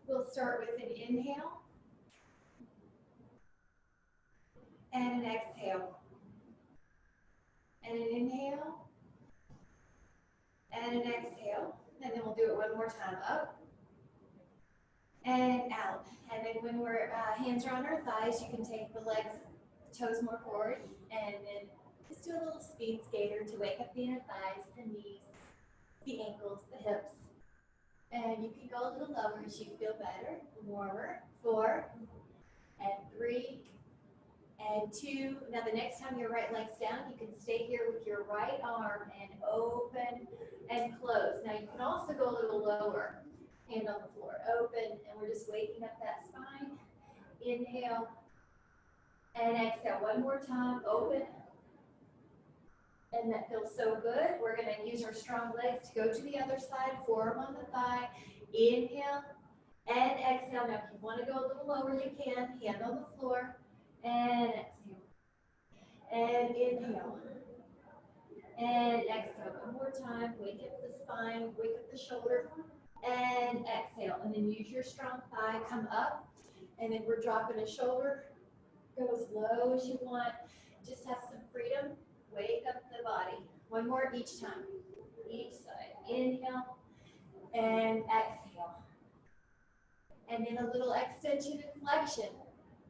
We'll start with an inhale and an exhale. And an inhale and an exhale. And then we'll do it one more time. Up and out. And then when we're hands are on our thighs, you can take the legs, toes more forward, and then just do a little speed skater to wake up the inner thighs, the knees, the ankles, the hips. And you can go a little lower as you feel better. Warmer. 4 and 3 and 2. Now the next time your right leg's down, you can stay here with your right arm and open and close. Now you can also go a little lower. Hand on the floor, open, and we're just waking up that spine. Inhale and exhale. One more time, open. And that feels so good. We're going to use our strong legs to go to the other side, forearm on the thigh. Inhale and exhale. Now if you want to go a little lower, you can. Hand on the floor and exhale. And inhale and exhale. One more time. Wake up the spine, wake up the shoulder. And exhale, and then use your strong thigh, come up, and then we're dropping a shoulder. Go as low as you want. Just have some freedom. Wake up the body. One more each time. Each side. Inhale and exhale. And then a little extension and flexion.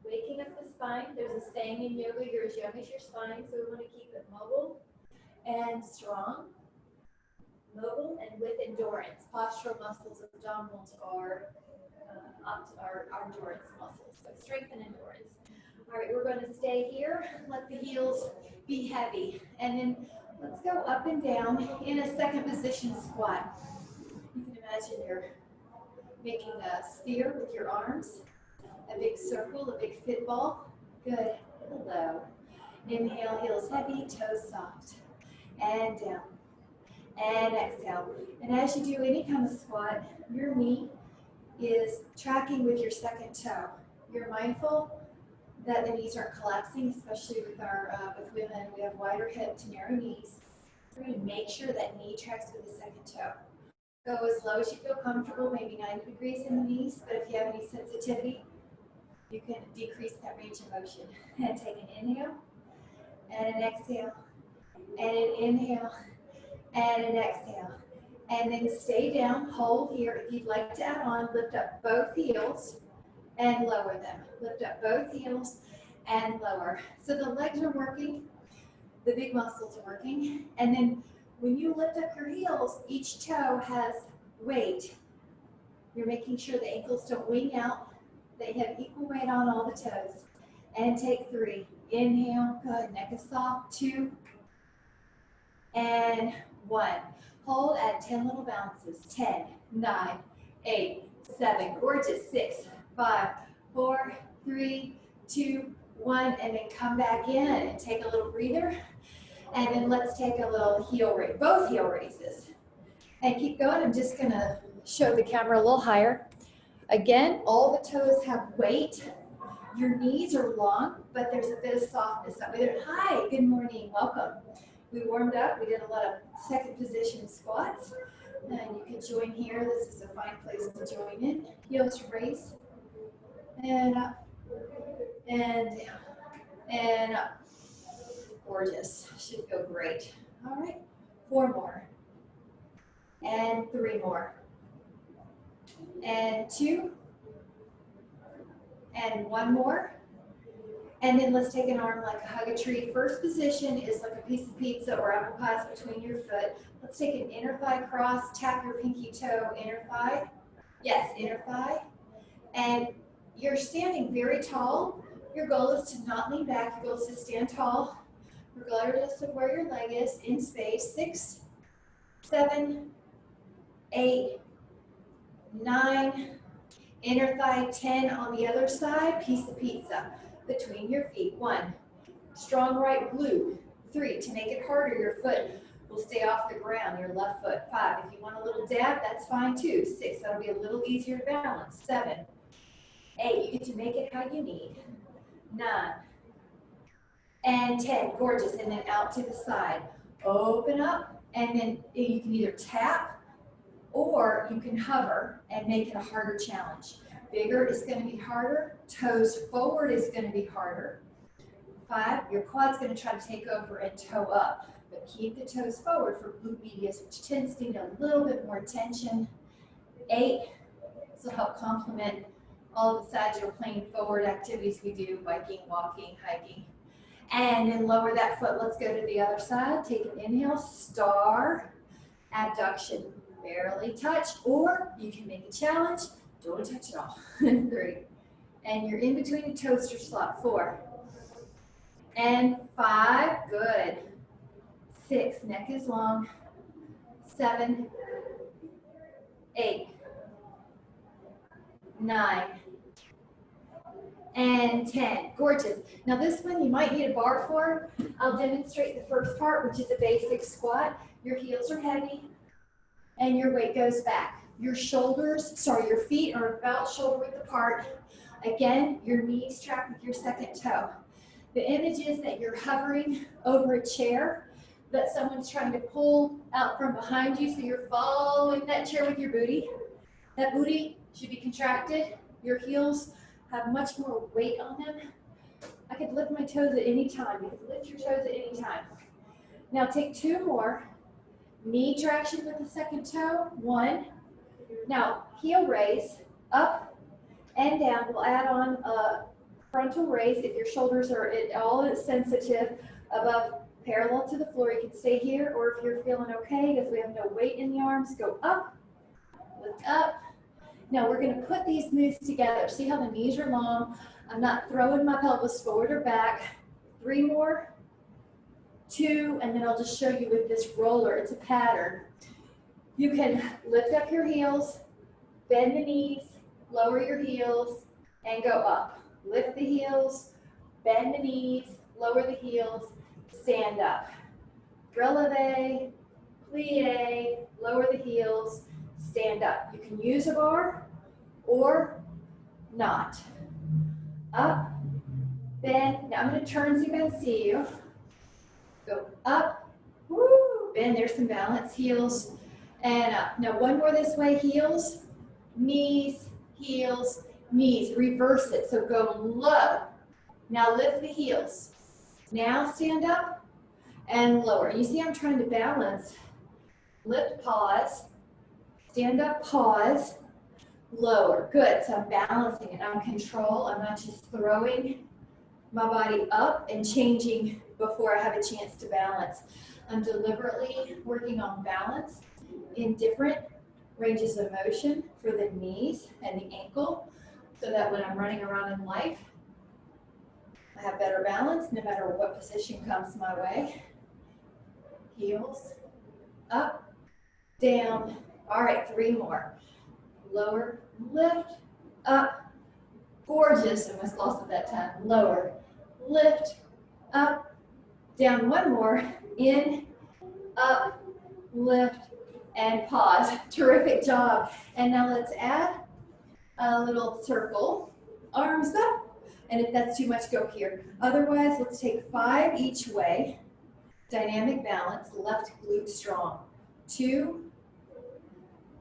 Waking up the spine. There's a saying in yoga, you're as young as your spine, so we want to keep it mobile and strong. Mobile and with endurance. Postural muscles, abdominals are endurance muscles. So strength and endurance. All right, we're going to stay here. Let the heels be heavy. And then let's go up and down in a second position squat. You can imagine you're making a sphere with your arms. A big circle, a big fit ball. Good. Hello. Inhale, heels heavy, toes soft. And down. And exhale. And as you do any kind of squat, your knee is tracking with your second toe. You're mindful that the knees aren't collapsing, especially with with women. We have wider hip to narrow knees. We're going to make sure that knee tracks with the second toe. Go as low as you feel comfortable, maybe 90 degrees in the knees, but if you have any sensitivity, you can decrease that range of motion. And take an inhale, and an exhale, and an inhale, and an exhale. And then stay down, hold here. If you'd like to add on, lift up both heels and lower them. Lift up both heels and lower. So the legs are working, the big muscles are working. And then when you lift up your heels, each toe has weight. You're making sure the ankles don't wing out. They have equal weight on all the toes. And take 3. Inhale, good, neck is soft. 2 and 1. Hold at 10 little bounces. 10, 9, 8, 7. Gorgeous. 6, 5, 4, 3, 2, 1. And then come back in and take a little breather. And then let's take a little heel raise, both heel raises. And keep going. I'm just going to show the camera a little higher. Again, all the toes have weight. Your knees are long, but there's a bit of softness. Hi, good morning. Welcome. We warmed up. We did a lot of second position squats. And you can join here. This is a fine place to join in. Heels raise. And up. And down. And up. Gorgeous. Should feel great. All right. 4 more. And 3 more. And 2. And 1 more. And then let's take an arm like a hug a tree. First position is like a piece of pizza or apple pies between your foot. Let's take an inner thigh cross, tap your pinky toe, inner thigh. Yes, inner thigh. And you're standing very tall. Your goal is to not lean back. Your goal is to stand tall, regardless of where your leg is, in space. 6, 7, 8, 9, inner thigh 10 on the other side, piece of pizza between your feet. 1, strong right glute. 3, to make it harder, your foot will stay off the ground, your left foot. 5, if you want a little dab, that's fine too. 6, that'll be a little easier to balance. 7, 8, you get to make it how you need. 9, and 10, gorgeous, and then out to the side. Open up, and then you can either tap or you can hover and make it a harder challenge. Bigger is going to be harder. Toes forward is going to be harder. 5, your quad's going to try to take over and toe up. But keep the toes forward for glute medius, which tends to need a little bit more tension. 8, this will help complement all of the sagittal plane forward activities we do, biking, walking, hiking. And then lower that foot. Let's go to the other side. Take an inhale, star, abduction. Barely touch, or you can make a challenge. Don't touch at all. 3. And you're in between the toaster slot. 4. And 5. Good. 6. Neck is long. 7. 8. 9. And 10. Gorgeous. Now this one you might need a bar for. I'll demonstrate the first part, which is a basic squat. Your heels are heavy and your weight goes back. Your feet are about shoulder width apart. Again, your knees track with your second toe. The image is that you're hovering over a chair that someone's trying to pull out from behind you, so you're following that chair with your booty. That booty should be contracted. Your heels have much more weight on them. I could lift my toes at any time. You can lift your toes at any time. Now take 2 more. Knee traction with the second toe. 1. Now heel raise, up and down. We'll add on a frontal raise if your shoulders are at all sensitive above parallel to the floor. You can stay here, or if you're feeling okay, if we have no weight in the arms, go up, lift up. Now we're going to put these moves together. See how the knees are long. I'm not throwing my pelvis forward or back. 3 more, 2, and then I'll just show you with this roller. It's a pattern. You can lift up your heels, bend the knees, lower your heels, and go up. Lift the heels, bend the knees, lower the heels, stand up. Releve, plie, lower the heels, stand up. You can use a bar or not. Up, bend. Now I'm going to turn so you can see you. Go up, woo, bend. There's some balance. Heels and up. Now 1 more this way. Heels, knees, heels, knees. Reverse it. So go low. Now lift the heels. Now stand up and lower. You see I'm trying to balance. Lift, pause. Stand up, pause, lower. Good. So I'm balancing it. I'm in control. I'm not just throwing my body up and changing before I have a chance to balance. I'm deliberately working on balance in different ranges of motion for the knees and the ankle, so that when I'm running around in life, I have better balance no matter what position comes my way. Heels, up, down. All right, 3 more. Lower, lift, up. Gorgeous. Almost lost it that time. Lower, lift, up, down. 1 more. In, up, lift, and pause. Terrific job. And now let's add a little circle. Arms up. And if that's too much, go here. Otherwise, let's take 5 each way. Dynamic balance. Left glute strong. 2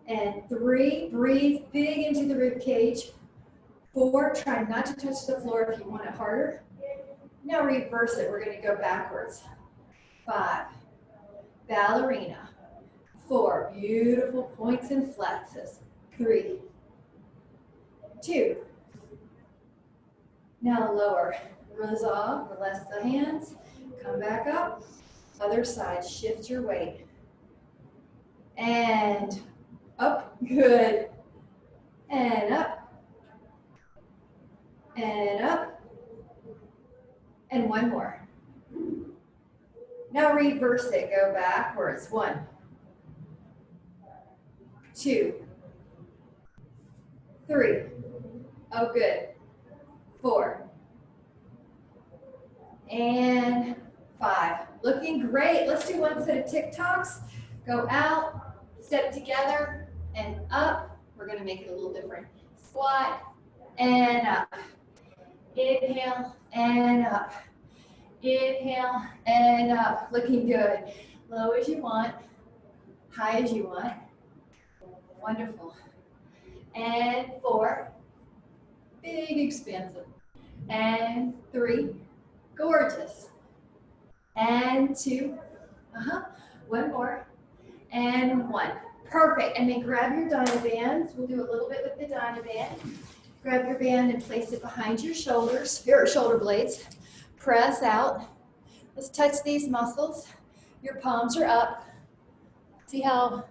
and 3. Breathe big into the rib cage. 4. Try not to touch the floor if you want it harder. Now reverse it. We're going to go backwards. 5. Ballerina. 4. Beautiful points and flexes. 3. 2. Now lower. Resolve. Release the hands. Come back up. Other side. Shift your weight. And up. Good. And up. And up. And 1 more. Now reverse it. Go backwards. 1. 2. 3. Oh, good. 4. And 5. Looking great. Let's do 1 set of TikToks. Go out, step together, and up. We're going to make it a little different. Squat and up. Inhale and up. Inhale and up. Looking good. Low as you want. High as you want. Wonderful. And 4. big expansive. And 3, gorgeous. And 2, one more, and 1. Perfect, and then grab your Dynabands. We'll do a little bit with the Dynaband. Grab your band and place it behind your shoulders, your shoulder blades. Press out. Let's touch these muscles. Your palms are up. See how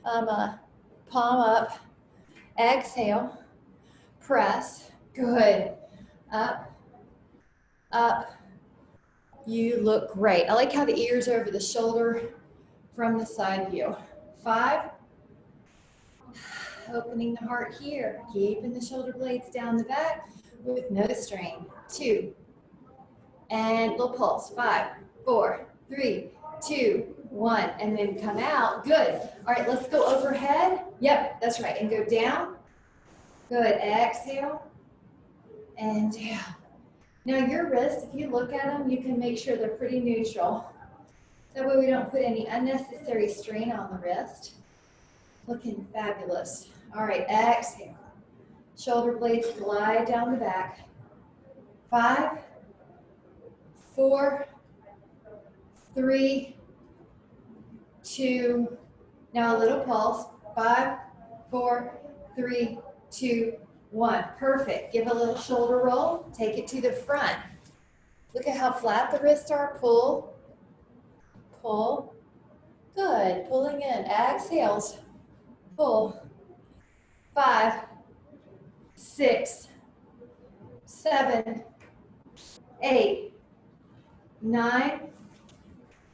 palm up. Exhale. Press. Good. Up. Up. You look great. I like how the ears are over the shoulder from the side view. 5. Opening the heart here. Keeping the shoulder blades down the back with no strain. 2. And little pulse. 5, 4, 3, 2, 1. And then come out. Good. All right, let's go overhead. Yep, that's right. And go down. Good. Exhale. And down. Now your wrists, if you look at them, you can make sure they're pretty neutral. That way we don't put any unnecessary strain on the wrist. Looking fabulous. All right, exhale. Shoulder blades glide down the back. 5, 4, 3, 2. Now a little pulse. 5, 4, 3, 2, 1. Perfect. Give a little shoulder roll. Take it to the front. Look at how flat the wrists are. Pull. Pull. Good. Pulling in. Exhales. Pull. 5, 6, 7, 8, 9.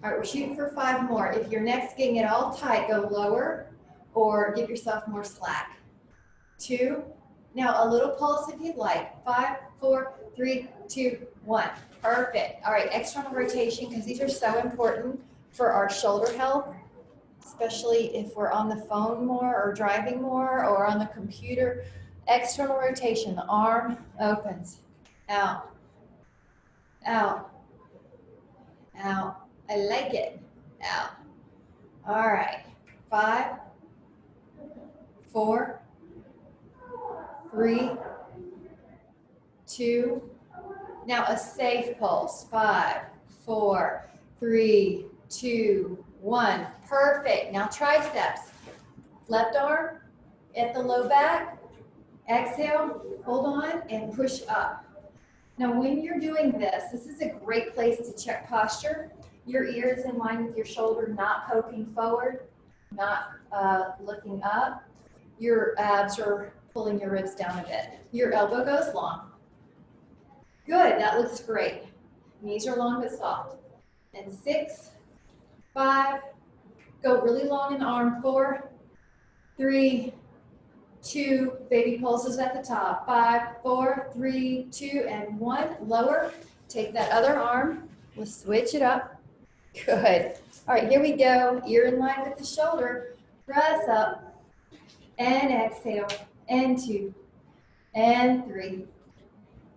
All right, we're shooting for 5 more. If your neck's getting it all tight, go lower or give yourself more slack. 2. Now a little pulse if you'd like. 5, 4, 3, 2, 1. Perfect. All right, external rotation, because these are so important for our shoulder health, especially if we're on the phone more or driving more or on the computer. External rotation, the arm opens, out, out, out. I like it, out. All right, 5, 4, 3, 2. Now a safe pulse. 5, 4, 3, 2, 1. Perfect. Now triceps. Left arm at the low back. Exhale, hold on, and push up. Now when you're doing this, this is a great place to check posture. Your ear is in line with your shoulder, not poking forward, not looking up. Your abs are pulling your ribs down a bit. Your elbow goes long. Good, that looks great. Knees are long but soft. And 6, 5, go really long in the arm. 4, 3, 2, baby pulses at the top. 5, 4, 3, 2, and 1. Lower. Take that other arm. We'll switch it up. Good. All right, here we go. Ear in line with the shoulder. Press up. And exhale. And 2. And 3.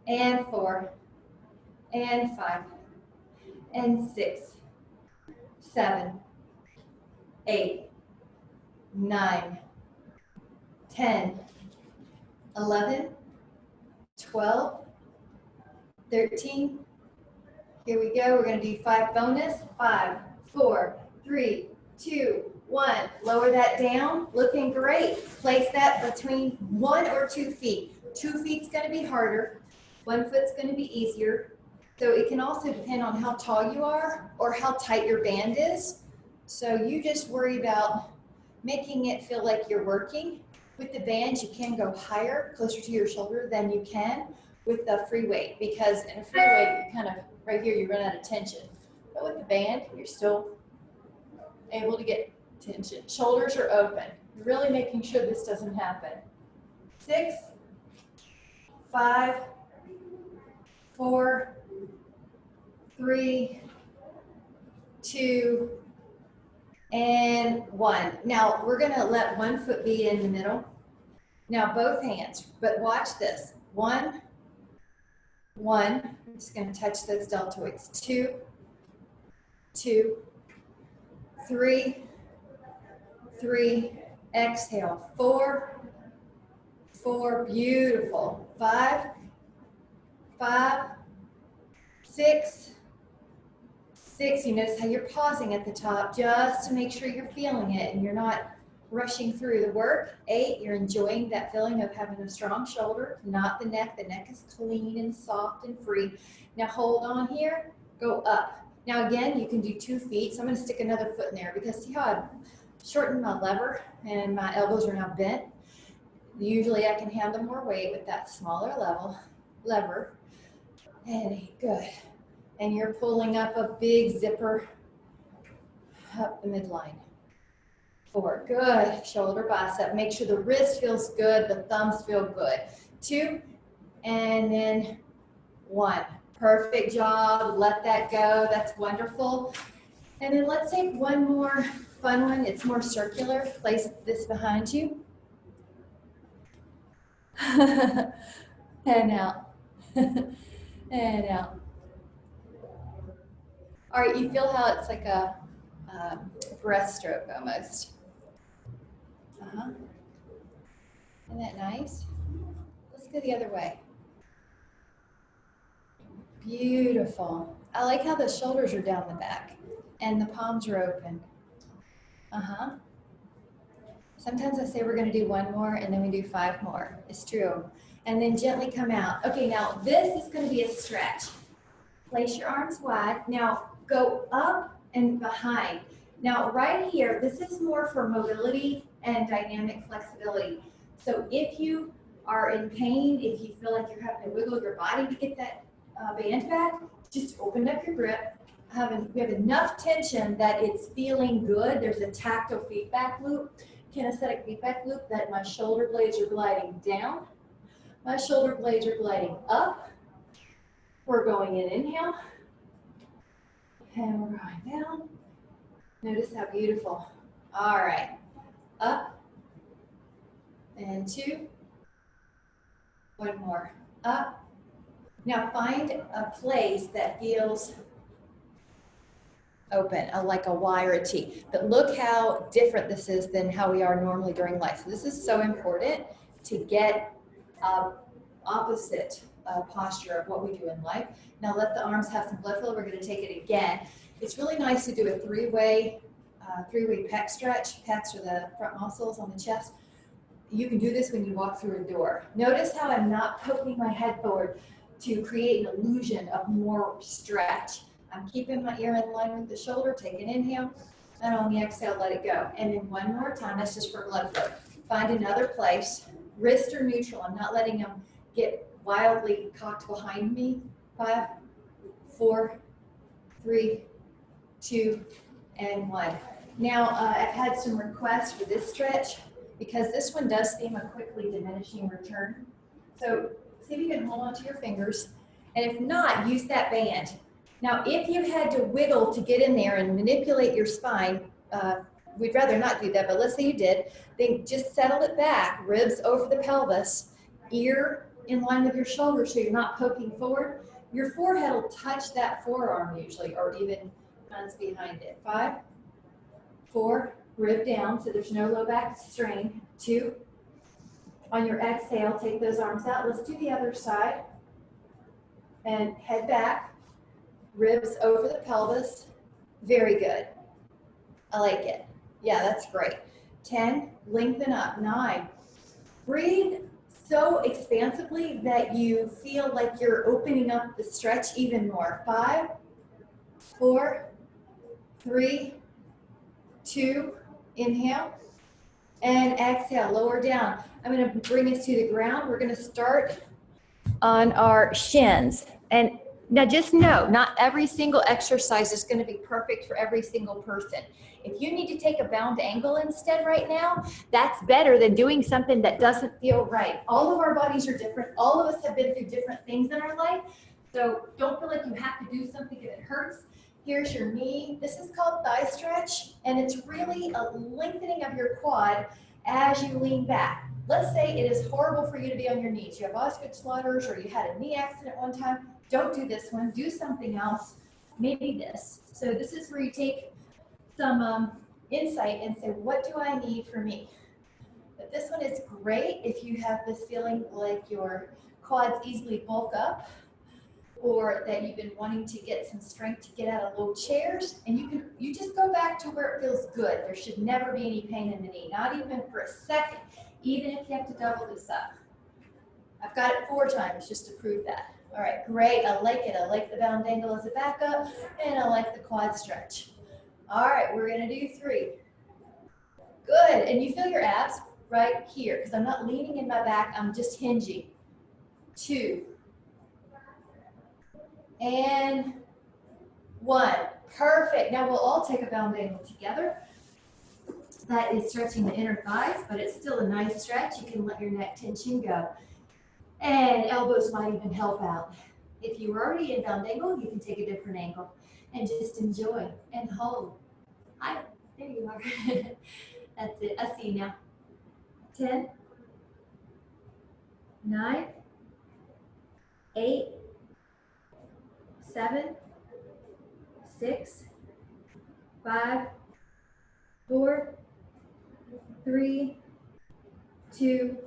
And 4. And 5. And 6. 7. 8. 9. 10, 11, 12, 13. Here we go. We're going to do 5 bonus. 5, 4, 3, 2, 1. Lower that down. Looking great. Place that between 1 or 2 feet. 2 feet's going to be harder. 1 foot's going to be easier. So it can also depend on how tall you are or how tight your band is. So you just worry about making it feel like you're working. With the bands, you can go higher, closer to your shoulder than you can with the free weight, because in a free weight, you kind of, right here, you run out of tension. But with the band, you're still able to get tension. Shoulders are open. You're really making sure this doesn't happen. 6, 5, 4, 3, 2, and 1. Now we're going to let 1 foot be in the middle. Now both hands, but watch this. 1, 1. I'm just going to touch those deltoids. 2, 2, 3, 3. Exhale. 4, 4, beautiful. 5, 5, 6, 6. You notice how you're pausing at the top just to make sure you're feeling it and you're not rushing through the work. 8, you're enjoying that feeling of having a strong shoulder, not the neck. The neck is clean and soft and free. Now hold on here, go up. Now again, you can do 2 feet. So I'm gonna stick another foot in there because see how I've shortened my lever and my elbows are now bent? Usually I can handle more weight with that smaller lever. And good. And you're pulling up a big zipper up the midline. 4, good. Shoulder bicep. Make sure the wrist feels good, the thumbs feel good. 2, and then 1. Perfect job. Let that go. That's wonderful. And then let's take one more fun one. It's more circular. Place this behind you. And out. And out. All right, you feel how it's like a breaststroke almost. Isn't that nice? Let's go the other way. Beautiful. I like how the shoulders are down the back and the palms are open. Sometimes I say we're going to do 1 more and then we do 5 more. It's true. And then gently come out. Okay, now this is going to be a stretch. Place your arms wide. Now go up and behind. Now right here, this is more for mobility and dynamic flexibility. So if you are in pain, if you feel like you're having to wiggle your body to get that band back, just open up your grip. We have enough tension that it's feeling good. There's a tactile feedback loop, kinesthetic feedback loop, that my shoulder blades are gliding down. My shoulder blades are gliding up. We're going in, inhale. And we're going down. Notice how beautiful. All right. Up. And 2. 1 more. Up. Now find a place that feels open, like a Y or a T. But look how different this is than how we are normally during life. So this is so important to get opposite posture of what we do in life. Now let the arms have some blood flow. We're going to take it again. It's really nice to do a three-way pec stretch. Pecs are the front muscles on the chest. You can do this when you walk through a door. Notice how I'm not poking my head forward to create an illusion of more stretch. I'm keeping my ear in line with the shoulder. Take an inhale, and on the exhale, let it go. And then 1 more time. That's just for blood flow. Find another place. Wrists are neutral. I'm not letting them get wildly cocked behind me. 5, 4, 3, 2, and 1. Now, I've had some requests for this stretch because this one does seem a quickly diminishing return. So see if you can hold on to your fingers. And if not, use that band. Now, if you had to wiggle to get in there and manipulate your spine, we'd rather not do that, but let's say you did, then just settle it back, ribs over the pelvis, ear in line with your shoulder so you're not poking forward. Your forehead will touch that forearm usually, or even hands behind it. 5, 4, rib down so there's no low back strain. 2, on your exhale, take those arms out. Let's do the other side. And head back, ribs over the pelvis. Very good. I like it. Yeah, that's great. 10, lengthen up. 9, breathe so expansively that you feel like you're opening up the stretch even more. 5, 4, 3, 2, inhale, and exhale, lower down. I'm going to bring us to the ground. We're going to start on our shins. And now just know, not every single exercise is going to be perfect for every single person. If you need to take a bound angle instead right now, that's better than doing something that doesn't feel right. All of our bodies are different. All of us have been through different things in our life. So don't feel like you have to do something if it hurts. Here's your knee. This is called thigh stretch, and it's really a lengthening of your quad as you lean back. Let's say it is horrible for you to be on your knees. You have Osgood-Schlatter's or you had a knee accident one time. Don't do this one. Do something else. Maybe this. So this is where you take some insight and say, what do I need for me? But this one is great if you have this feeling like your quads easily bulk up, or that you've been wanting to get some strength to get out of low chairs, and you just go back to where it feels good. There should never be any pain in the knee, not even for a second, even if you have to double this up. I've got it 4 times just to prove that. All right, great, I like it. I like the bound angle as a backup, and I like the quad stretch. All right, we're gonna do 3. Good, and you feel your abs right here, because I'm not leaning in my back, I'm just hinging. 2. And 1. Perfect. Now we'll all take a bound angle together. That is stretching the inner thighs, but it's still a nice stretch. You can let your neck tension go. And elbows might even help out. If you were already in bound angle, you can take a different angle and just enjoy and hold. Hi, there you are. That's it. I see you now. 10, 9, 8, 7, 6, 5, 4, 3, 2,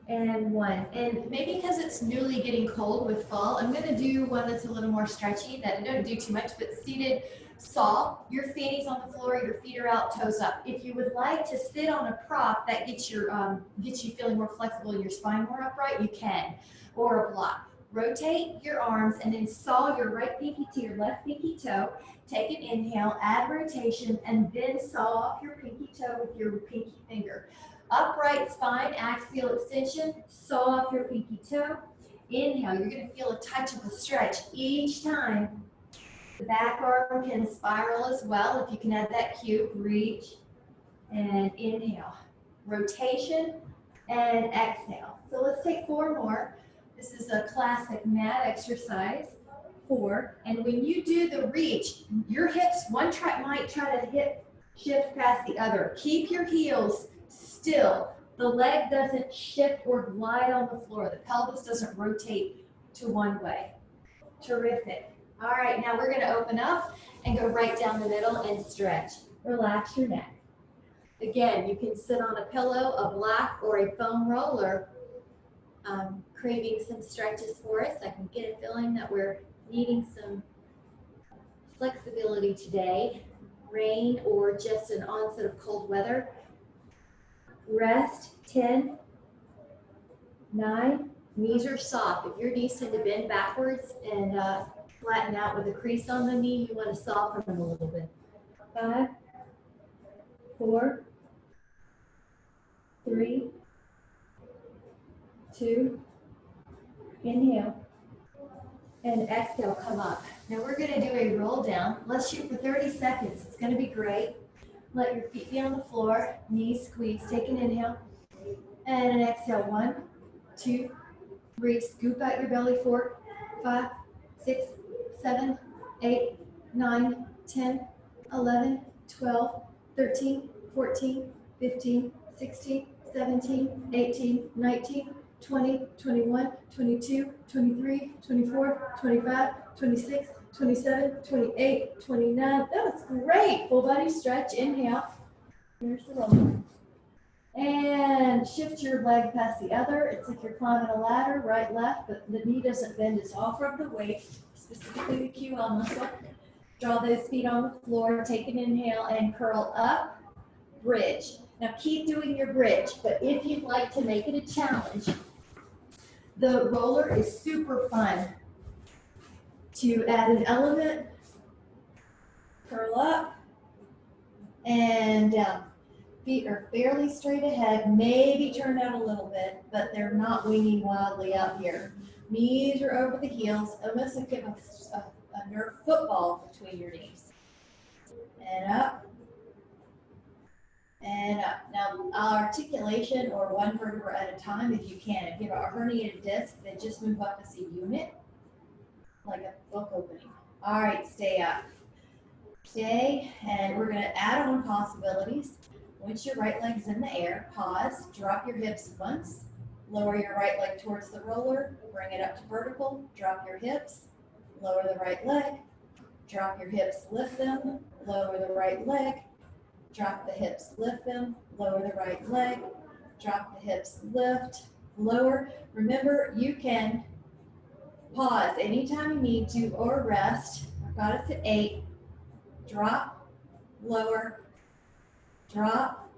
and 1. And maybe because it's newly getting cold with fall, I'm going to do one that's a little more stretchy, that I don't do too much, but seated saw. Your fanny's on the floor, your feet are out, toes up. If you would like to sit on a prop that gets you feeling more flexible, your spine more upright, you can, or a block. Rotate your arms and then saw your right pinky to your left pinky toe. Take an inhale, add rotation, and then saw off your pinky toe with your pinky finger. Upright spine, axial extension, saw off your pinky toe. Inhale, you're going to feel a touch of a stretch each time. The back arm can spiral as well. If you can add that cue, reach and inhale. Rotation and exhale. So let's take 4 more. This is a classic mat exercise. 4. And when you do the reach, your hips, one might try to hip shift past the other. Keep your heels still. The leg doesn't shift or glide on the floor. The pelvis doesn't rotate to one way. Terrific. All right, now we're going to open up and go right down the middle and stretch. Relax your neck. Again, you can sit on a pillow, a block, or a foam roller. Craving some stretches for us. I can get a feeling that we're needing some flexibility today. Rain or just an onset of cold weather. Rest. 10, 9, knees are soft. If your knees tend to bend backwards and flatten out with a crease on the knee, you want to soften them a little bit. 5, 4, 3, 2, inhale, and exhale, come up. Now we're going to do a roll down. Let's shoot for 30 seconds. It's going to be great. Let your feet be on the floor, knees squeeze. Take an inhale and an exhale. 1, 2, 3. Scoop out your belly. 4, 5, 6, 7, 8, 9, 10, 11, 12, 13, 14, 15, 16, 17, 18, 19, 20, 21, 22, 23, 24, 25, 26, 27, 28, 29. That's great. Full body stretch. Inhale. Here's the roll. And shift your leg past the other. It's like you're climbing a ladder, right, left, but the knee doesn't bend. It's all from the waist, specifically the QL muscle. Draw those feet on the floor. Take an inhale and curl up. Bridge. Now keep doing your bridge, but if you'd like to make it a challenge, the roller is super fun to add an element. Curl up and down. Feet are fairly straight ahead, maybe turn out a little bit, but they're not winging wildly out here. Knees are over the heels, almost like a Nerf football between your knees. And up. And up. Now, articulation or one vertebra at a time if you can. If you have a herniated disc, then just move up as a unit, like a book opening. All right, stay up. Stay, and we're going to add on possibilities. Once your right leg's in the air, pause, drop your hips once, lower your right leg towards the roller, bring it up to vertical, drop your hips, lower the right leg, drop your hips, lift them, lower the right leg, drop the hips, lift them, lower the right leg, drop the hips, lift, lower. Remember, you can pause anytime you need to or rest. I've got us at 8. Drop, lower, drop,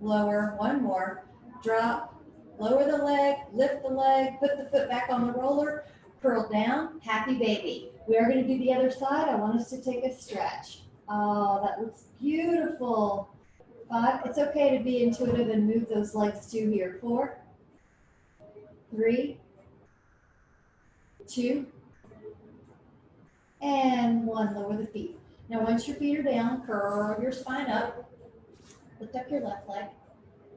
lower. One more. Drop, lower the leg, lift the leg, put the foot back on the roller, curl down, happy baby. We are going to do the other side. I want us to take a stretch. Oh, that looks beautiful. 5. It's okay to be intuitive and move those legs too here. 4, 3, 2, and 1. Lower the feet. Now, once your feet are down, curl your spine up. Lift up your left leg.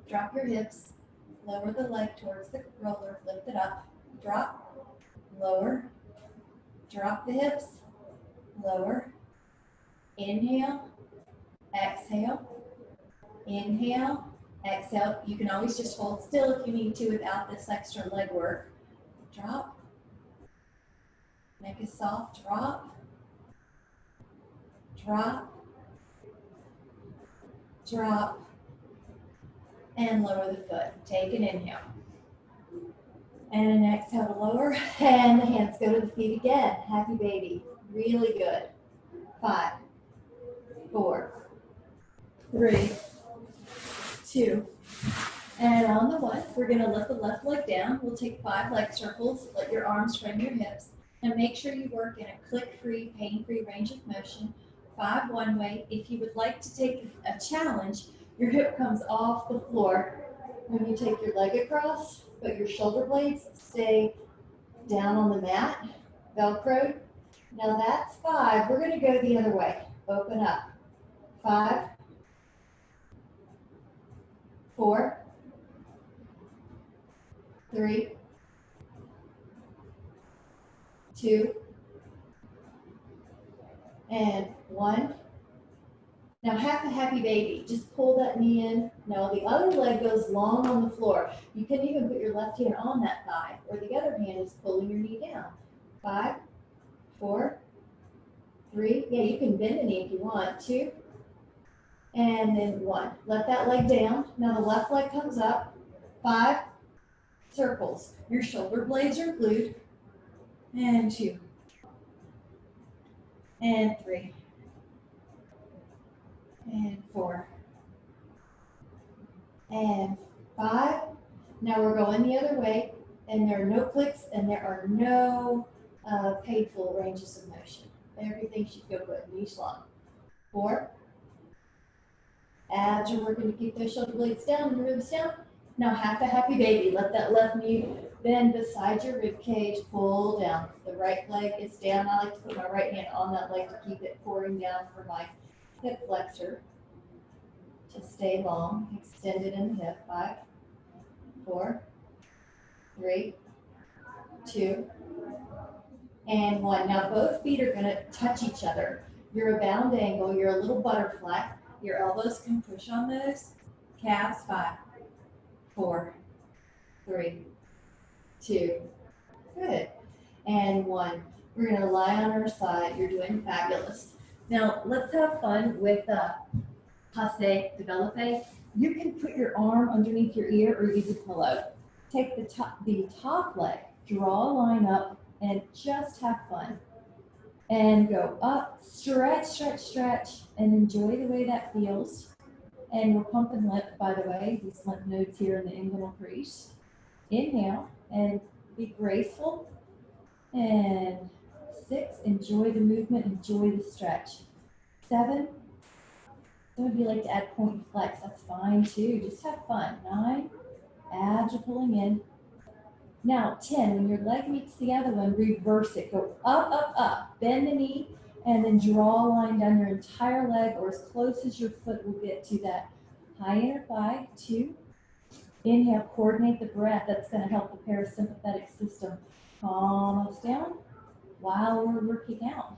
Drop your hips. Lower the leg towards the roller. Lift it up. Drop. Lower. Drop the hips. Lower. Inhale. Exhale. Inhale. Exhale. You can always just hold still if you need to without this extra leg work. Drop. Make a soft drop. Drop. Drop. And lower the foot. Take an inhale. And an exhale to lower. And the hands go to the feet again. Happy baby. Really good. 5, 4, 3, 2. And on the 1, we're going to lift the left leg down. We'll take 5 leg circles. Let your arms frame your hips. And make sure you work in a click-free, pain-free range of motion. 5 one way. If you would like to take a challenge, your hip comes off the floor when you take your leg across, but your shoulder blades stay down on the mat, Velcroed. Now that's 5. We're going to go the other way. Open up. 5, 4, 3, 2, and 1. Now half a happy baby. Just pull that knee in. Now the other leg goes long on the floor. You can even put your left hand on that thigh, or the other hand is pulling your knee down. 5, 4, 3. Yeah, you can bend the knee if you want. 2, and then 1. Let that leg down. Now the left leg comes up. 5 circles. Your shoulder blades are glued. And 2, and 3, and 4, and 5. Now we're going the other way, and there are no clicks, and there are no painful ranges of motion. Everything should go good. Knees long. 4. Abs are working to keep those shoulder blades down and the ribs down. Now half a happy baby. Let that left knee bend beside your rib cage. Pull down. The right leg is down. I like to put my right hand on that leg to keep it pouring down for my hip flexor to stay long. Extend it in the hip. 5, 4, 3, 2, and 1. Now both feet are going to touch each other. You're a bound angle. You're a little butterfly. Your elbows can push on those. Calves. 5, 4, 3, 2. Good. And 1. We're going to lie on our side. You're doing fabulous. Now let's have fun with passe développé. You can put your arm underneath your ear or use a pillow. Take the top leg, draw a line up, and just have fun. And go up, stretch, stretch, stretch, and enjoy the way that feels. And we're pumping lymph, by the way, these lymph nodes here in the inguinal crease. Inhale, and be graceful. And 6, enjoy the movement, enjoy the stretch. 7, some of you like to add point and flex, that's fine too, just have fun. 9, abs are pulling in. Now 10, when your leg meets the other one, reverse it, go up, up, up, bend the knee, and then draw a line down your entire leg or as close as your foot will get to that high inner thigh. 2, inhale, coordinate the breath, that's going to help the parasympathetic system calm us down while we're working out.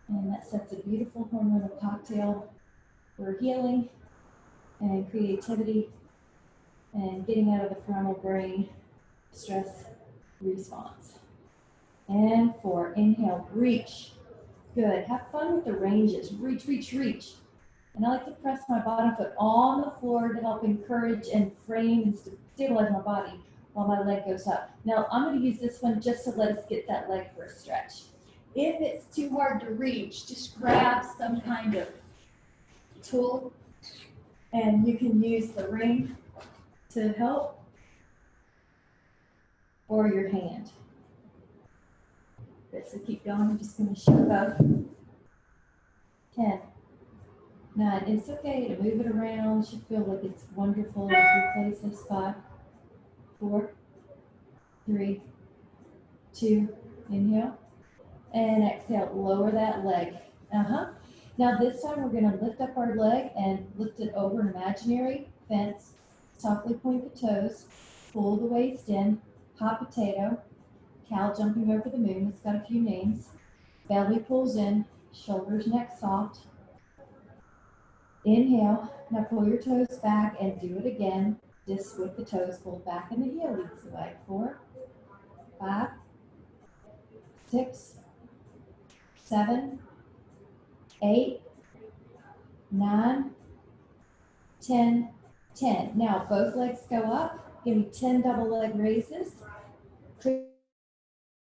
And that sets a beautiful hormonal cocktail for healing and creativity and getting out of the frontal brain stress response. And 4, inhale, reach. Good. Have fun with the ranges. Reach, reach, reach. And I like to press my bottom foot on the floor to help encourage and frame and stabilize my body while my leg goes up. Now I'm going to use this one just to let us get that leg for a stretch. If it's too hard to reach, just grab some kind of tool and you can use the ring to help or your hand. Good, so keep going. I'm just going to show up. 10, 9. It's okay to move it around. You should feel like it's wonderful in a few places. 5, 4, 3, 2. Inhale and exhale. Lower that leg. Now this time we're going to lift up our leg and lift it over an imaginary fence. Softly point the toes. Pull the waist in. Hot potato. Cow jumping over the moon. It's got a few names. Belly pulls in. Shoulders, neck soft. Inhale. Now pull your toes back and do it again. Just with the toes pulled back and the heel leads the way. 4, 5, 6, 7, 8, 9, 10, 10. Now both legs go up. Give me 10 double leg raises.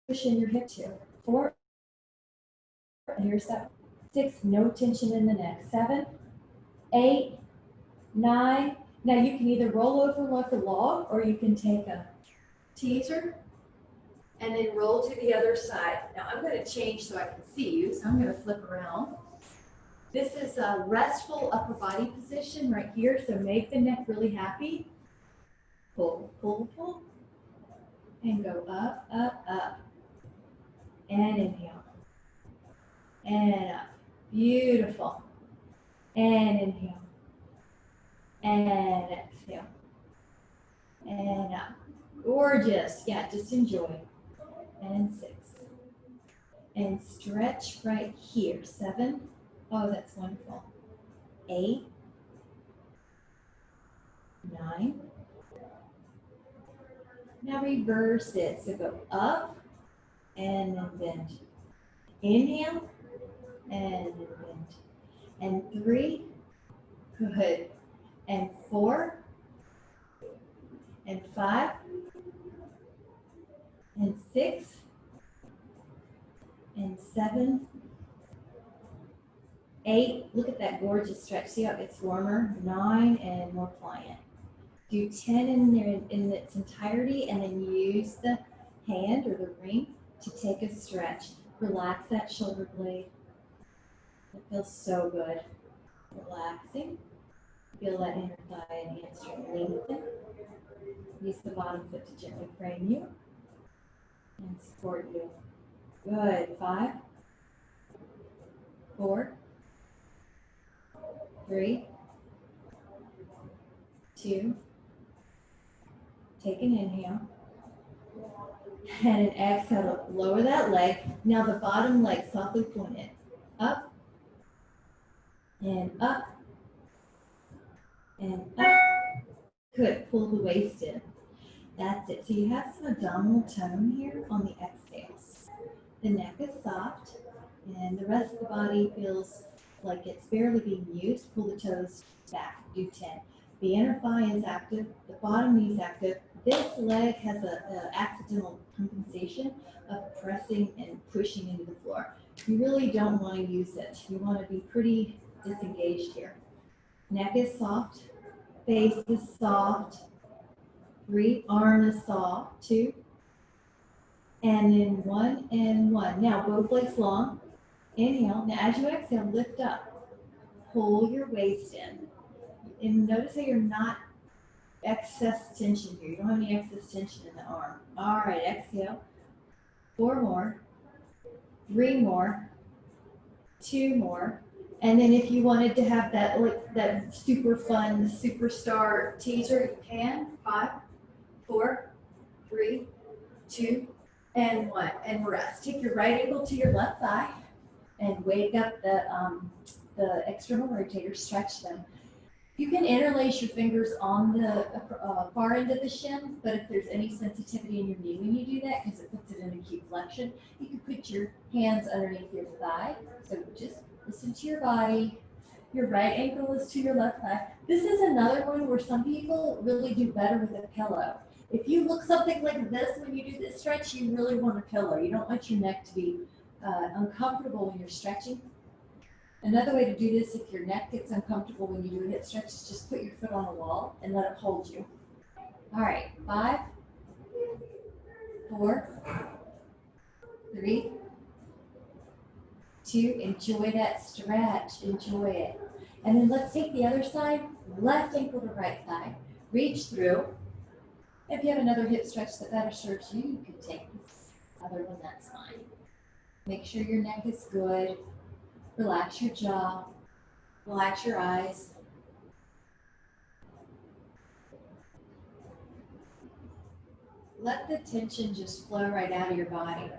Cushion your hip 2. 4. Here's that. 6. No tension in the neck. 7, 8, 9. Now you can either roll over like a log or you can take a teaser and then roll to the other side. Now I'm going to change so I can see you. So I'm going to flip around. This is a restful upper body position right here. So make the neck really happy. Pull, pull, pull. And go up, up, up. And inhale. And up. Beautiful. And inhale. And exhale. And up. Gorgeous. Yeah, just enjoy. And 6. And stretch right here. 7. Oh, that's wonderful. 8. 9. Now reverse it. So go up and then bend. Inhale and then bend. And 3. Good. And 4. And 5. And 6. And 7. 8. Look at that gorgeous stretch. See how it gets warmer? 9 and more pliant. Do 10 in its entirety and then use the hand or the ring to take a stretch. Relax that shoulder blade. It feels so good. Relaxing. Feel that inner thigh and hamstring lengthen. Use the bottom foot to gently frame you and support you. Good. 5, 4, 3, 2. Take an inhale. And an exhale. Lower that leg. Now the bottom leg softly point it. Up. And up. And up. Good. Pull the waist in. That's it. So you have some abdominal tone here on the exhales. The neck is soft. And the rest of the body feels like it's barely being used. Pull the toes back. Do 10. The inner thigh is active. The bottom knee is active. This leg has an accidental compensation of pressing and pushing into the floor. You really don't want to use it. You want to be pretty disengaged here. Neck is soft. Face is soft. 3. Arm is soft. 2. And then 1 and 1. Now both legs long. Inhale. Now as you exhale, lift up. Pull your waist in. And notice how you're not excess tension here. You don't have any excess tension in the arm. All right, exhale. 4 more. 3 more. 2 more. And then if you wanted to have that like that super fun superstar teaser, you can. 5, 4, 3, 2, and 1. And rest. Take your right ankle to your left thigh and wake up the external rotators. Stretch them. You can interlace your fingers on the far end of the shin, but if there's any sensitivity in your knee when you do that, because it puts it in acute flexion, you can put your hands underneath your thigh. So just listen to your body Your right ankle is to your left thigh. This is another one where some people really do better with a pillow. If you look something like this when you do this stretch, you really want a pillow. You don't want your neck to be uncomfortable when you're stretching. Another way to do this, if your neck gets uncomfortable when you do a hip stretch, is just put your foot on a wall and let it hold you. All right, 5, 4, 3, 2, enjoy that stretch, enjoy it. And then let's take the other side, left ankle to right thigh, reach through. If you have another hip stretch that better serves you, you can take this other one, that's fine. Make sure your neck is good, relax your jaw, relax your eyes. Let the tension just flow right out of your body.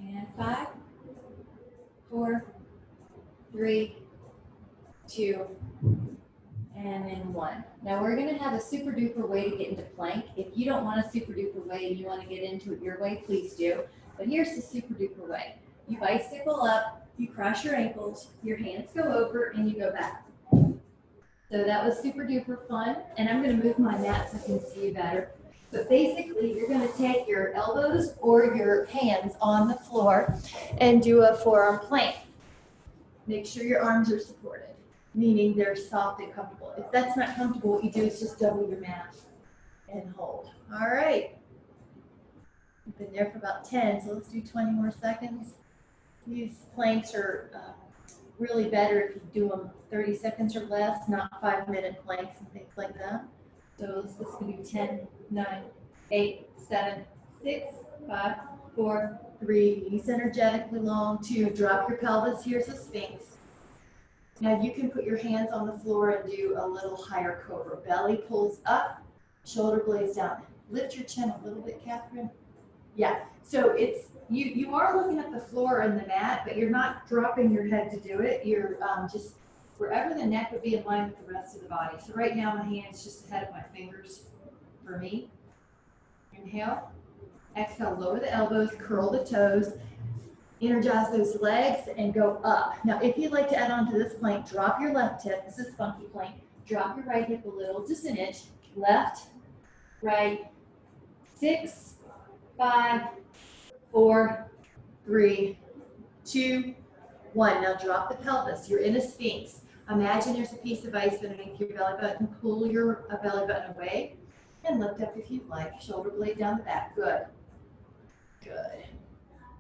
And 5, 4, 3, 2, and then 1. Now we're going to have a super duper way to get into plank. If you don't want a super duper way and you want to get into it your way, please do. But here's the super duper way. You bicycle up, you cross your ankles, your hands go over, and you go back. So that was super duper fun. And I'm going to move my mat so I can see you better. But basically, you're going to take your elbows or your hands on the floor and do a forearm plank. Make sure your arms are supported, meaning they're soft and comfortable. If that's not comfortable, what you do is just double your mat and hold. All right. We've been there for about 10, so let's do 20 more seconds. These planks are really better if you do them 30 seconds or less, not 5-minute planks and things like that. So this is going to be 10, 9, 8, 7, 6, 5, 4, 3. Knees energetically long. 2. Drop your pelvis. Here's a sphinx. Now you can put your hands on the floor and do a little higher cobra. Belly pulls up, shoulder blades down. Lift your chin a little bit, Catherine. Yeah. So it's you are looking at the floor and the mat, but you're not dropping your head to do it. You're just wherever the neck would be in line with the rest of the body. So right now my hand's just ahead of my fingers for me. Inhale. Exhale, lower the elbows, curl the toes, energize those legs and go up. Now if you'd like to add on to this plank, drop your left hip. This is funky plank. Drop your right hip a little, just an inch. Left, right, 6, 5, 4, 3, 2, 1. Now drop the pelvis. You're in a sphinx. Imagine there's a piece of ice underneath your belly button. Pull your belly button away and lift up if you'd like. Shoulder blade down the back. Good. Good.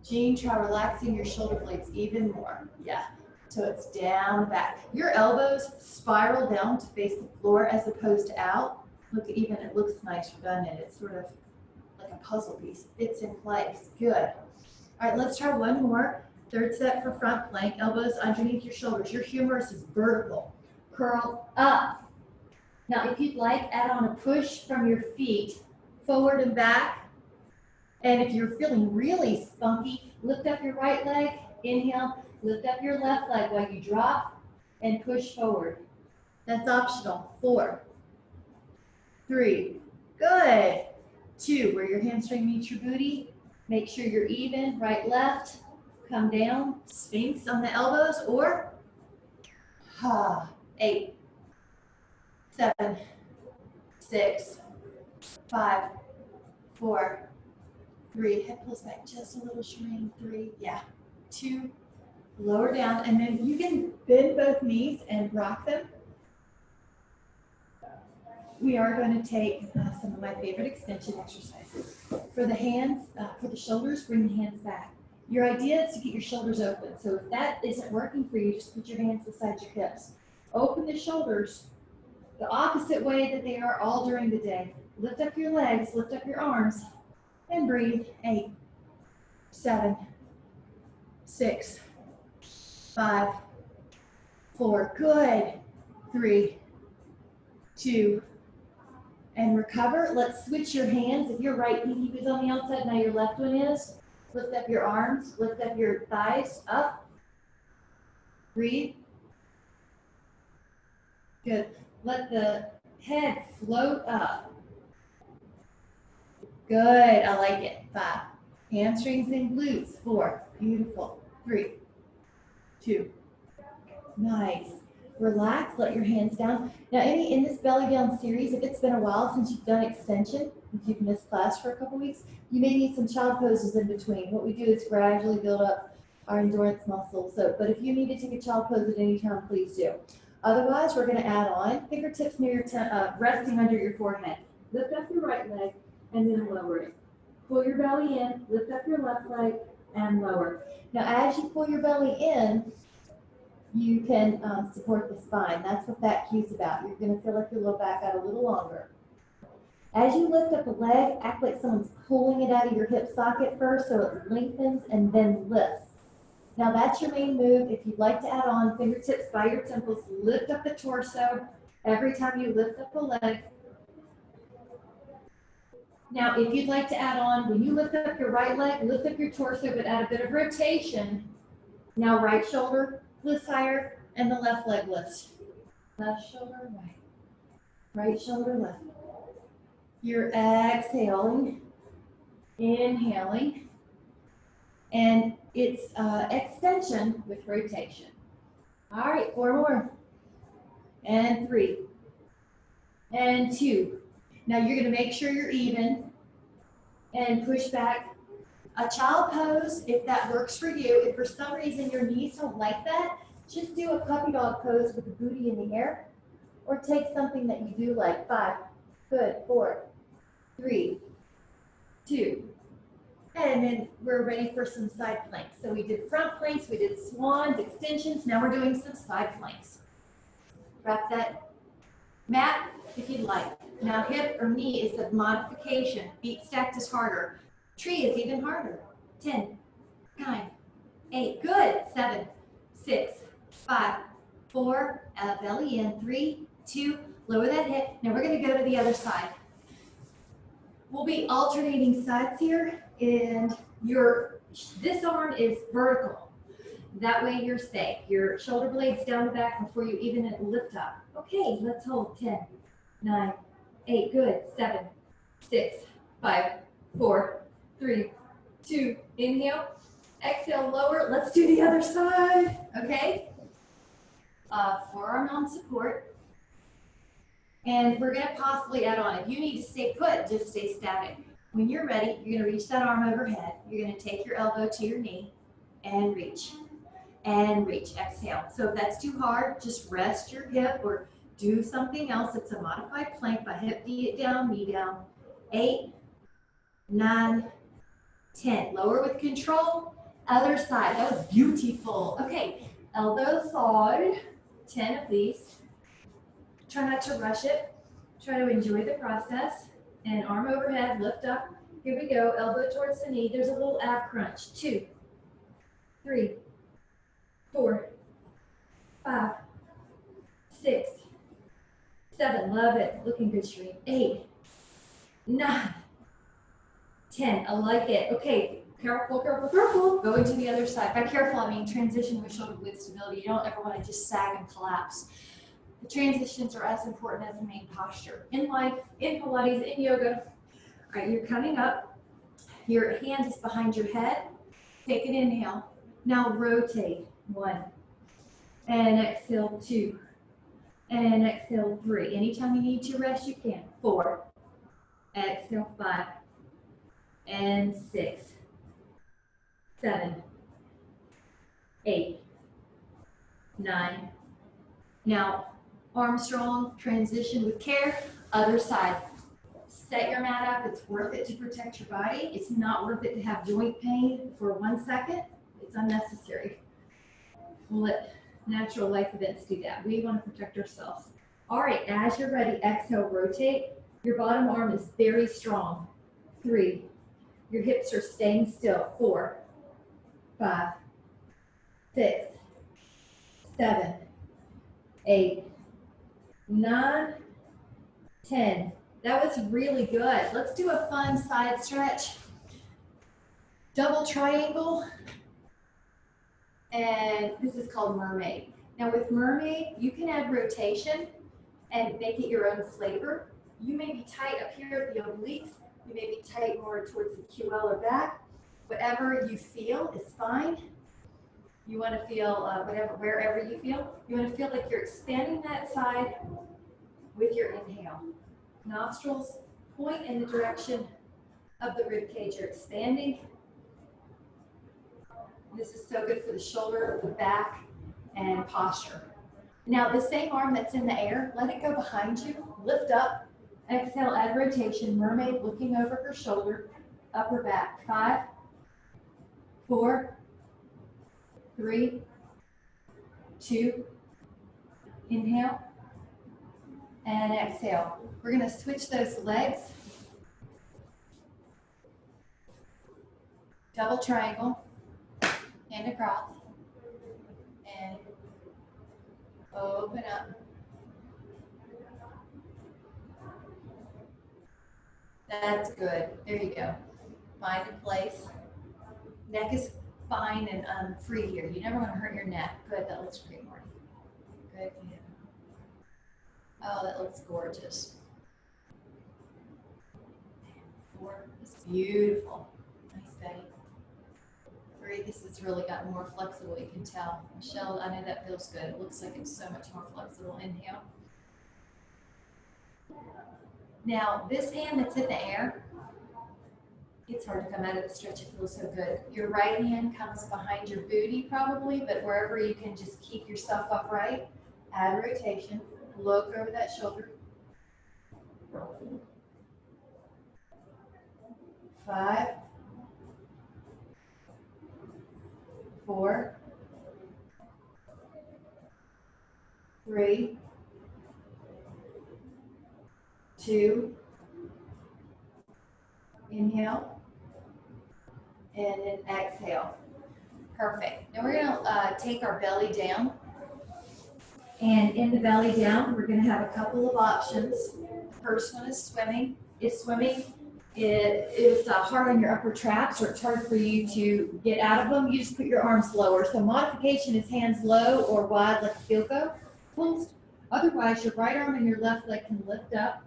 Jean, try relaxing your shoulder blades even more. Yeah. So it's down the back. Your elbows spiral down to face the floor as opposed to out. Look, even it looks nice redundant. It's sort of like a puzzle piece. It's in place. Good. All right, let's try one more. Third set for front plank. Elbows underneath your shoulders. Your humerus is vertical. Curl up. Now, if you'd like, add on a push from your feet forward and back. And if you're feeling really spunky, lift up your right leg. Inhale. Lift up your left leg while you drop and push forward. That's optional. 4, 3. Good. 2, where your hamstring meets your booty. Make sure you're even, right, left. Come down, sphinx on the elbows, or 8, 7, 6, 5, 4, 3. Head pulls back just a little, Shireen. 3, yeah. 2, lower down, and then you can bend both knees and rock them. We are going to take some of my favorite extension exercises. For the hands, for the shoulders, bring the hands back. Your idea is to get your shoulders open. So if that isn't working for you, just put your hands beside your hips. Open the shoulders the opposite way that they are all during the day. Lift up your legs, lift up your arms, and breathe. 8, 7, 6, 5, 4. Good. 3, 2, and recover. Let's switch your hands. If your right pinky is on the outside, now your left one is. Lift up your arms, lift up your thighs, up, Breathe. Good. Let the head float up. Good. I like it. 5. Hamstrings and glutes. 4. Beautiful. 3, 2. Nice. Relax. Let your hands down. Now, in this belly down series, if it's been a while since you've done extension, if you've missed class for a couple weeks, you may need some child poses in between. What we do is gradually build up our endurance muscles. But if you need to take a child pose at any time, please do. Otherwise, we're going to add on fingertips near your resting under your forehead. Lift up your right leg and then lower it. Pull your belly in, lift up your left leg and lower. Now, as you pull your belly in, you can support the spine. That's what that cue's about. You're going to feel like your low back out a little longer. As you lift up the leg, act like someone's pulling it out of your hip socket first so it lengthens and then lifts. Now that's your main move. If you'd like to add on fingertips by your temples, lift up the torso every time you lift up the leg. Now, if you'd like to add on, when you lift up your right leg, lift up your torso, but add a bit of rotation. Now, right shoulder lifts higher, and the left leg lifts. Left shoulder, right. Right shoulder, left. You're exhaling, inhaling, and it's extension with rotation. All right, 4 more. And 3. And 2. Now you're going to make sure you're even and push back. A child pose, if that works for you. If for some reason your knees don't like that, just do a puppy dog pose with the booty in the air, or take something that you do like. 5. Good. 4, 3, 2. And then we're ready for some side planks. So we did front planks, we did swans, extensions. Now we're doing some side planks. Wrap that mat if you'd like. Now hip or knee is a modification. Feet stacked is harder. Tree is even harder. 10, 9, 8. Good. 7, 6, 5, 4. Belly in. 3, 2. Lower that hip. Now we're going to go to the other side. We'll be alternating sides here, and this arm is vertical. That way you're safe. Your shoulder blades down the back before you even lift up. Okay, let's hold. 10, 9, 8. Good. 7, 6, 5, 4, 3, 2. Inhale. Exhale, lower. Let's do the other side. Okay. Forearm on support. And we're going to possibly add on. If you need to stay put, just stay static. When you're ready, you're going to reach that arm overhead. You're going to take your elbow to your knee and reach. And reach. Exhale. So if that's too hard, just rest your hip or do something else. It's a modified plank by hip down, knee down. 8, 9, 10. Lower with control. Other side. That was beautiful. Okay. Elbow side. 10 of these. Try not to rush it. Try to enjoy the process. And arm overhead, lift up. Here we go. Elbow towards the knee. There's a little ab crunch. 2, 3, 4, 5, 6, 7. Love it. Looking good, Shereen. 8, 9, 10. I like it. Okay. Careful, careful, careful. Go into the other side. By careful, I mean transition with shoulder width stability. You don't ever want to just sag and collapse. The transitions are as important as the main posture. In life, in Pilates, in yoga. All right, you're coming up. Your hand is behind your head. Take an inhale. Now rotate. 1. And exhale, 2. And exhale, 3. Anytime you need to rest, you can. 4. Exhale, 5. And 6. 7. 8. 9. Now, arm strong, transition with care, other side. Set your mat up. It's worth it to protect your body. It's not worth it to have joint pain for 1 second. It's unnecessary. We'll let natural life events do that. We want to protect ourselves. All right, as you're ready, exhale, rotate. Your bottom arm is very strong. 3. Your hips are staying still. 4, 5, 6, 7, 8, 9, 10. That was really good. Let's do a fun side stretch. Double triangle. And this is called mermaid. Now with mermaid, you can add rotation and make it your own flavor. You may be tight up here at the obliques. You may be tight more towards the QL or back. Whatever you feel is fine. You want to feel wherever you feel. You want to feel like you're expanding that side with your inhale. Nostrils point in the direction of the rib cage. You're expanding. This is so good for the shoulder, the back, and posture. Now the same arm that's in the air, let it go behind you. Lift up. Exhale, add rotation. Mermaid looking over her shoulder, upper back. 5, 4, 3, 2, inhale, and exhale. We're going to switch those legs. Double triangle, hand across, and open up. That's good. There you go. Find a place. Neck is fine and free here. You never want to hurt your neck. Good. That looks great, Marty. Good. Yeah. Oh, that looks gorgeous. 4. It's beautiful. Nice, Betty. 3. This has really gotten more flexible. You can tell. Michelle, I know that feels good. It looks like it's so much more flexible. Inhale. Now, this hand that's in the air, it's hard to come out of the stretch. It feels so good. Your right hand comes behind your booty probably, but wherever you can just keep yourself upright, add rotation, look over that shoulder. 5, 4, 3, 2, inhale, and then exhale. Perfect. Now we're going to take our belly down. And in the belly down, we're going to have a couple of options. First one is swimming. If swimming is hard on your upper traps or it's hard for you to get out of them, you just put your arms lower. So modification is hands low or wide like a Filco pulls. Otherwise, your right arm and your left leg can lift up.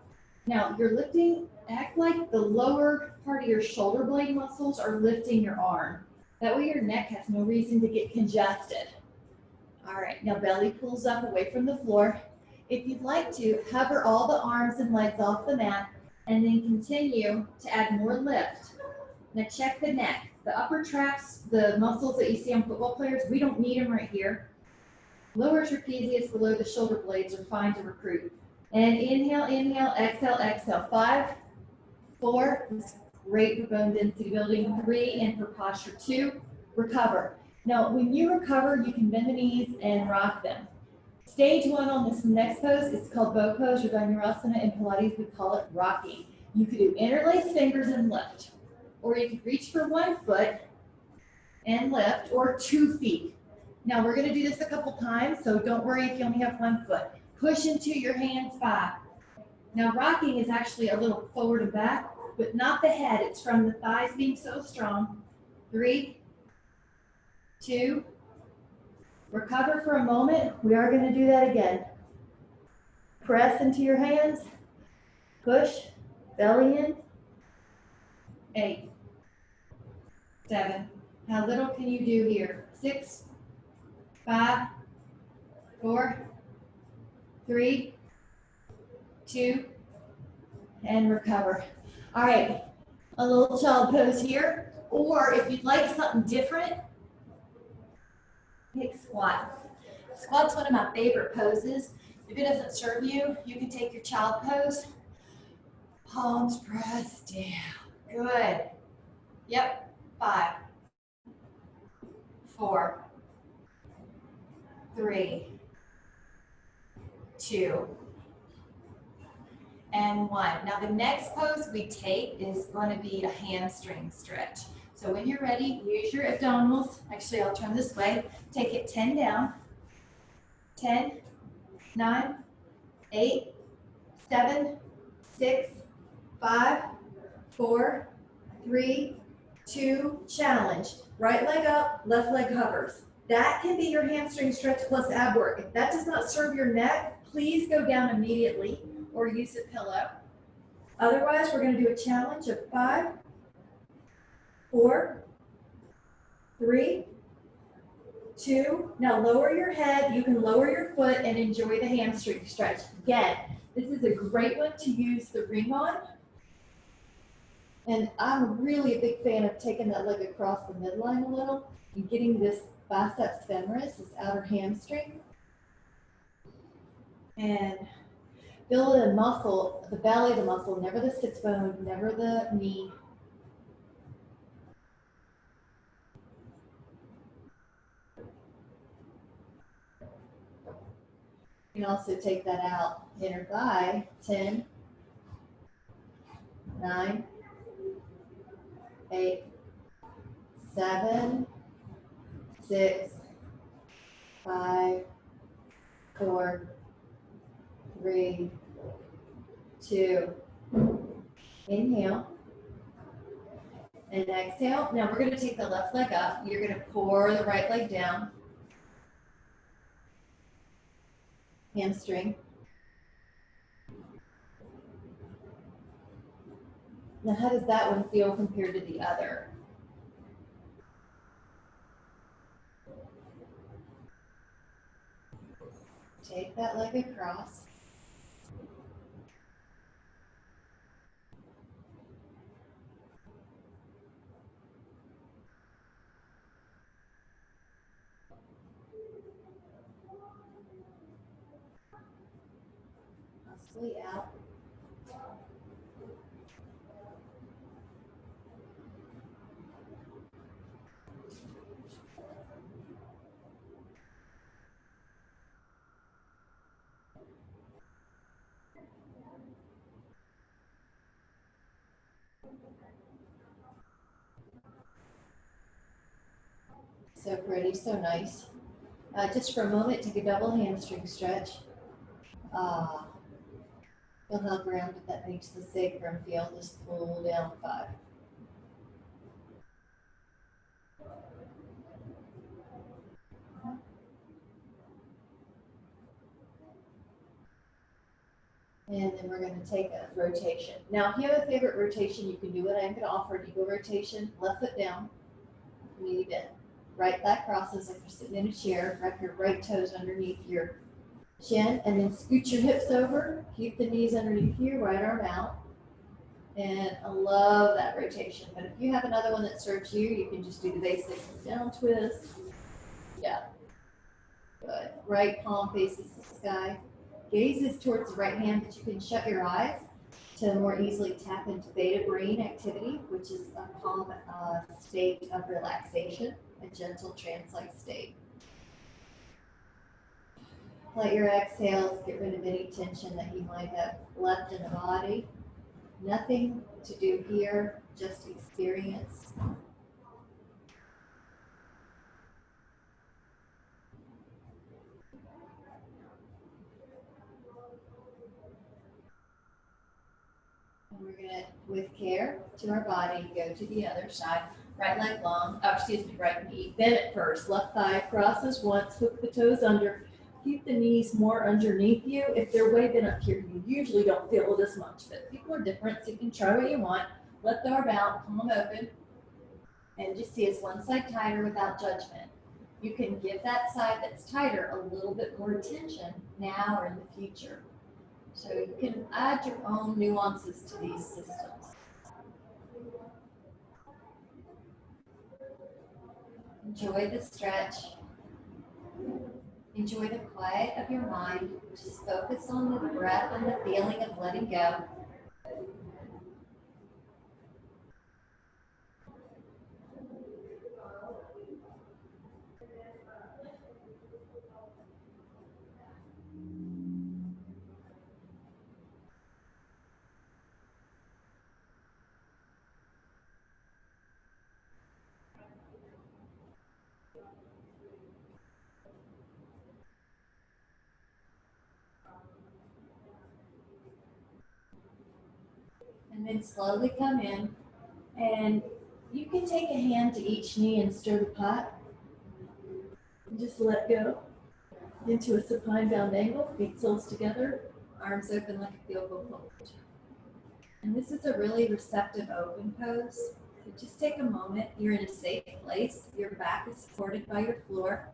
Now, you're lifting, act like the lower part of your shoulder blade muscles are lifting your arm. That way your neck has no reason to get congested. All right, now belly pulls up away from the floor. If you'd like to, hover all the arms and legs off the mat and then continue to add more lift. Now check the neck. The upper traps, the muscles that you see on football players, we don't need them right here. Lower trapezius below the shoulder blades are fine to recruit. And inhale, inhale, exhale, exhale. 5, 4, this is great for bone density building. 3, and for posture. 2, recover. Now, when you recover, you can bend the knees and rock them. Stage 1 on this next pose is called bow pose or Dhanurasana. In Pilates, we call it rocking. You could do interlace fingers and lift, or you could reach for 1 foot and lift, or 2 feet. Now, we're going to do this a couple times, so don't worry if you only have 1 foot. Push into your hands. 5. Now, rocking is actually a little forward and back, but not the head. It's from the thighs being so strong. 3, 2, recover for a moment. We are going to do that again. Press into your hands. Push, belly in. 8, 7. How little can you do here? 6, 5, 4, 3, 2, and recover. All right, a little child pose here, or if you'd like something different, take squat. Squat's one of my favorite poses. If it doesn't serve you, you can take your child pose, palms pressed down. Good. Yep. 5, 4, 3, 2, and 1. Now the next pose we take is going to be a hamstring stretch. So when you're ready, use your abdominals. Actually, I'll turn this way. Take it 10 down. 10, 9, 8, 7, 6, 5, 4, 3, 2, challenge. Right leg up, left leg hovers. That can be your hamstring stretch plus ab work. If that does not serve your neck, please go down immediately or use a pillow. Otherwise, we're going to do a challenge of 5, 4, 3, 2. Now lower your head. You can lower your foot and enjoy the hamstring stretch. Again, this is a great one to use the ring on. And I'm really a big fan of taking that leg across the midline a little and getting this biceps femoris, this outer hamstring. And build a muscle, the belly of the muscle, never the sits bone, never the knee. You can also take that out, inner thigh, 10, 9, 8, 7, 6, 5, 4, 3, 2. Inhale and exhale. Now we're going to take the left leg up. You're going to pour the right leg down. Hamstring. Now how does that one feel compared to the other? Take that leg across. Possibly out. So pretty, so nice. Just for a moment, take a double hamstring stretch. Feel how grounded that makes the sacrum feel. Just pull down 5. And then we're going to take a rotation. Now, if you have a favorite rotation, you can do what I'm going to offer, an eagle rotation. Left foot down, knee bend. Right thigh crosses like you're sitting in a chair. Wrap your right toes underneath your chin, and then scoot your hips over. Keep the knees underneath you, right arm out. And I love that rotation. But if you have another one that serves you, you can just do the basic down twist. Yeah. Good. Right palm faces the sky. Gaze is towards the right hand, but you can shut your eyes to more easily tap into beta brain activity, which is a calm state of relaxation, a gentle trance-like state. Let your exhales get rid of any tension that you might have left in the body. Nothing to do here, just experience. And we're gonna, with care to our body, go to the other side. Right leg long, right knee. Bend it first. Left thigh crosses once, hook the toes under. Keep the knees more underneath you. If they're way bent up here, you usually don't feel it as much, but people are different, so you can try what you want. Left arm out, palm open, and just see it's one side tighter without judgment. You can give that side that's tighter a little bit more attention now or in the future. So you can add your own nuances to these systems. Enjoy the stretch. Enjoy the quiet of your mind. Just focus on the breath and the feeling of letting go. And then slowly come in, and you can take a hand to each knee and stir the pot. And just let go into a supine bound angle, feet soles together. Arms open like a field goal pose. And this is a really receptive open pose. So just take a moment. You're in a safe place. Your back is supported by your floor.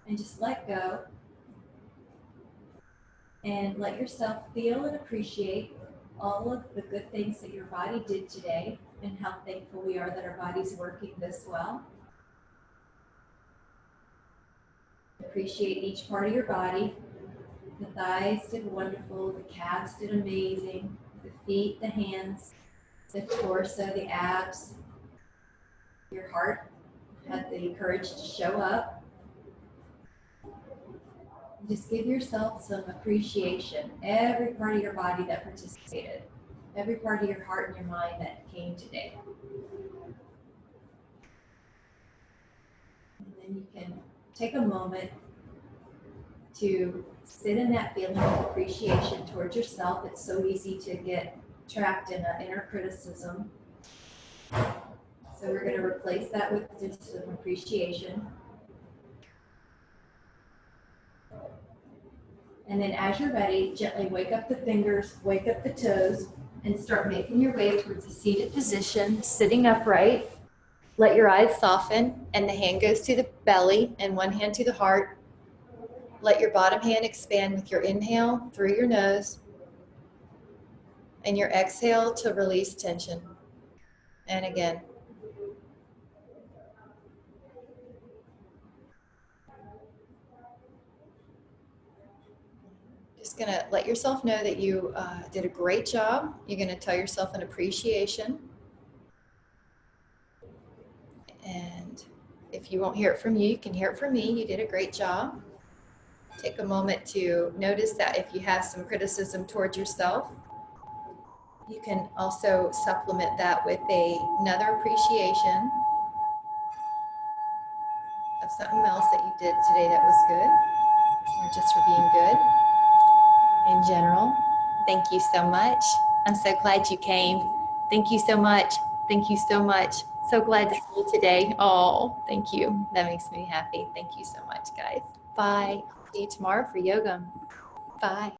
And just let go. And let yourself feel and appreciate all of the good things that your body did today and how thankful we are that our body's working this well. Appreciate each part of your body. The thighs did wonderful, the calves did amazing, the feet, the hands, the torso, the abs. Your heart had the courage to show up. Just give yourself some appreciation. Every part of your body that participated, every part of your heart and your mind that came today. And then you can take a moment to sit in that feeling of appreciation towards yourself. It's so easy to get trapped in an inner criticism. So we're going to replace that with just some appreciation. And then as you're ready, gently wake up the fingers, wake up the toes, and start making your way towards a seated position, sitting upright. Let your eyes soften, and the hand goes to the belly and one hand to the heart. Let your bottom hand expand with your inhale through your nose and your exhale to release tension. And again. Just gonna let yourself know that you did a great job. You're gonna tell yourself an appreciation. And if you won't hear it from you, you can hear it from me. You did a great job. Take a moment to notice that if you have some criticism towards yourself, you can also supplement that with another appreciation of something else that you did today that was good, or just for being good in general. Thank you so much. I'm so glad you came. Thank you so much. Thank you so much. So glad to see you today. Oh, thank you. That makes me happy. Thank you so much, guys. Bye. See you tomorrow for yoga. Bye.